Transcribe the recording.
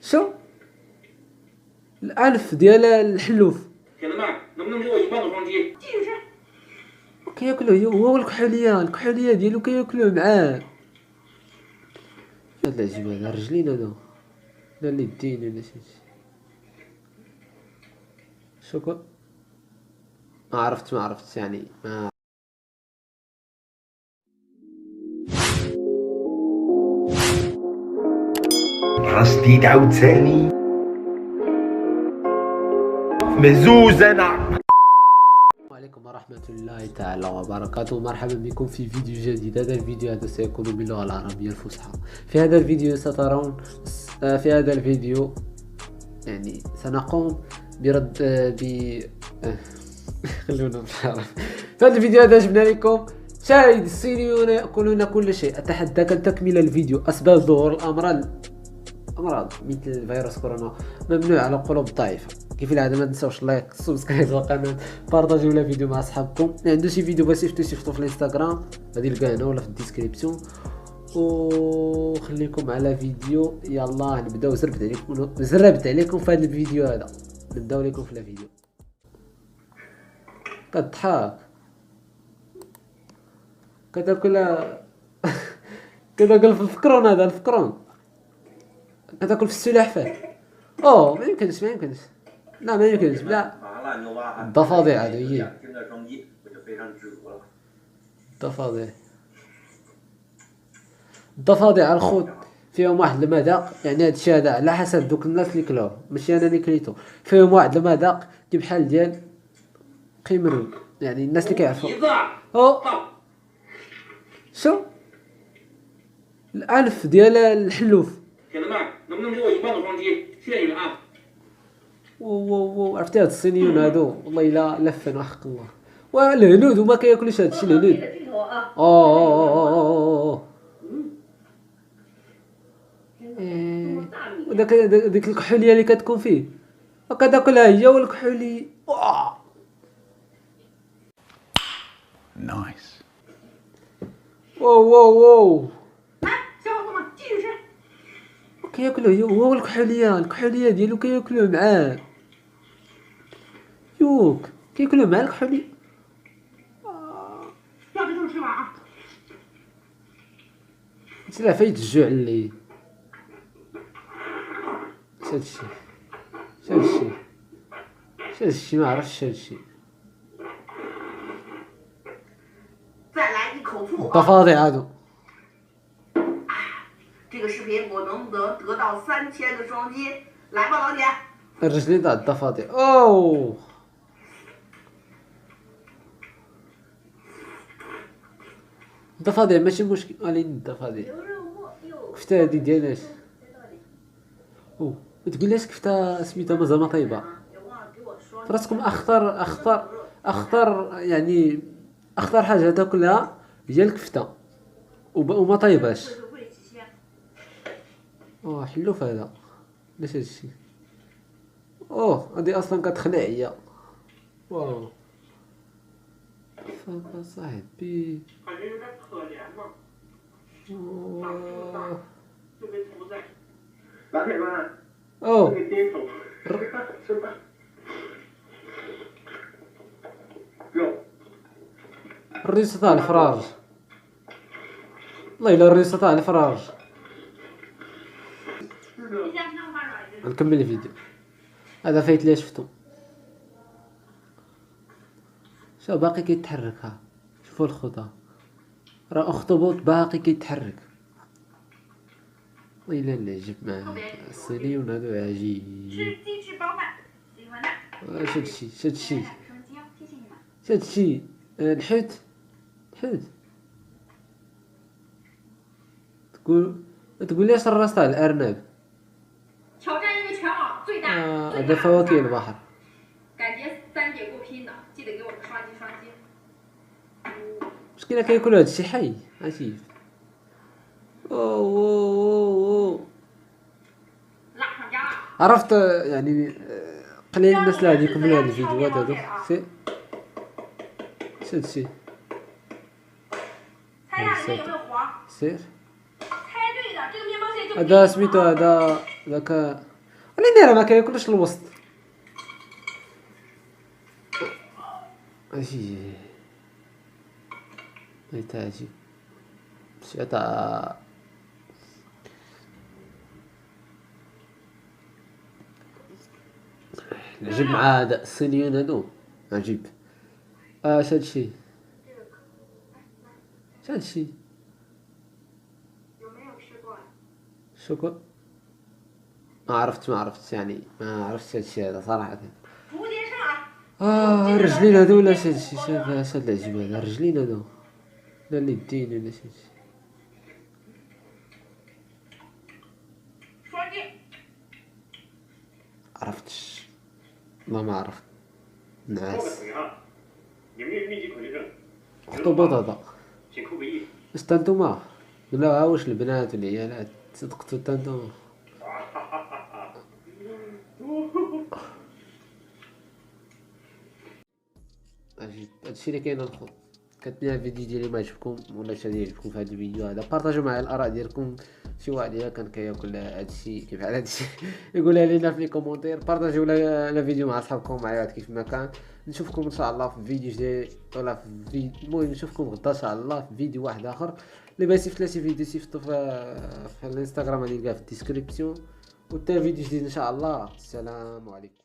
شو الالف ديال الحلوف 铁子们，能不能给我一半的双击？ كياكلو هو الكحوليه ديالو كياكلوه معاه. هاد العجيب هذا الرجلين هذا لا اليدين ولا شي شكون ما عرفتش يعني ما جديد عاوتاني مهزوز انا. السلام عليكم ورحمة الله تعالى وبركاته. مرحبا بكم في فيديو جديد. هذا الفيديو سيكون باللغة العربية الفصحى. في هذا الفيديو سترون يعني سنقوم برد خلونا نعرف. في هذا الفيديو هذا جبنا لكم شاهد الصينيون يأكلون كل شيء. أتحداك تكمل الفيديو. أسباب ظهور الأمراض مثل فيروس كورونا ممنوع على قلوب ضعيفة. كيف العادة ما تنساوش لايك سبسكرايب للقناة، بارطاجيو ولا فيديو مع اصحابكم. اللي عنده شي فيديو باش يشوفوا في الانستغرام غادي يلقاه هنا ولا في الديسكريبسيون. وخليكم على فيديو. يلا نبداو. زربت عليكم في هذا الفيديو هذا. نبداو لكم في الفيديو. كتضحك كتاكل كتاكل في الفكرون. هذا الفكرون كتاكل في السلحفاة. ما يمكنش لا ما يمكنش. لا الضفادع هذو هي الضفادع الخوت فيهم واحد المذاق. يعني هاد الشيء هذا على حسب دوك الناس اللي كلاوه، ماشي انا اللي كليتو. فيهم واحد المذاق كي بحال ديال قيمرون. يعني الناس اللي كيعرفوا شو الالف ديال الحلوف. 铁子们，能不能给我一半的双击？谢谢你们啊！ عرفتي هاد الصينيون هادو والله الا لفن وحق الله. والهنود وما كياكلوش هادشي الهنود. وداك ديك الكحوليه اللي كتكون فيه كتاكلها هي والكحولي. نايس. واو 小伙子们继续吃。 كياكلو هو والكحوليه ديالو كياكلوه معاه. يوك كياكلوه مع الكحولي. 要这就吃完啊！ تلا فايت الجوع اللي هادشي ما عرفتش هادشي. 再来一口醋啊！ الضفادع هادو 这个视频我能不能得到3000的双击？来吧，老铁！ الرجلين تاع الضفادع. الضفادع ماشي مشكل. ولكن الضفادع كفته هادي ديالاش متقولهاش كفته سميتها مازال ما طيبه. فراسكم اخطر يعني اخطر حاجه تاكلها هي الكفته وما طيباش. حلوف هذا. علاش هادشي؟ هادي اصلا كتخلع هي. واو فاك صاحبي. 感觉有点可怜呢。就被屠宰。老铁们，给颠手，吃吧。肉。 الريصة تاع الفراج. والله الا الريصة تاع الفراج. نكمل الفيديو. هذا فايت لي شفتو. شوف باقي كيتحرك. شوفوا الخطى راه اخطبوط باقي كيتحرك. والله الا العجب مع الصينيون هادو عجيب. هادشي الحوت تقوليش الراس تاع الارنب. هذا فواكه البحر. 感觉3姐够拼的，记得给我们刷机。 مشكلة كياكلوا هادشي حي عجيب. عرفت يعني قليل الناس اللي غادي يكملوا هاد الفيديوهات هادو. هادشي سير هذا سميتو هذاك ولكن راه ما كياكلش الوسط. اجي ايتاجي شتا العجب مع هذا الصينيين هادو عجيب. اش هادشي اش هادشي 有没有吃过？ شكون ما عرفتش يعني ما عرفتش هادشي هذا صراحة. 竹节上， الرجلين هادو ولا اش هادشي اش هاد العجب هذا الرجلين هادو ولا اليدين ولا شي هادشي. 双击。 عرفتش والله ما عرفت 做个 نعاس 腿啊！你们这是密集恐惧症， خطوبات هذا 请扣个一。 واش تا نتوما ولا واش البنات والعيالات صدقتو تا نتوما. هادشي اللي كاين الخوت. كتمنى الفيديو ديالي ما عجبكم ولا شي يعجبكم في هذا الفيديو هذا بارطاجيو معايا الاراء ديالكم. شي واحد الا كان كياكل هادشي كيف على هادشي يقولها لينا في لي كومونتير. بارطاجيو لا فيديو مع صحابكم معايا كيف ما كان. نشوفكم ان شاء الله في فيديو جديد ولا في المهم نشوفكم غدا ان شاء الله في فيديو واحد اخر. اللي بغى يصيفط لي شي فيديو صيفطو في الانستغرام غادي يلقاه في الديسكريبسيون. وتا فيديو جديد ان شاء الله. السلام عليكم.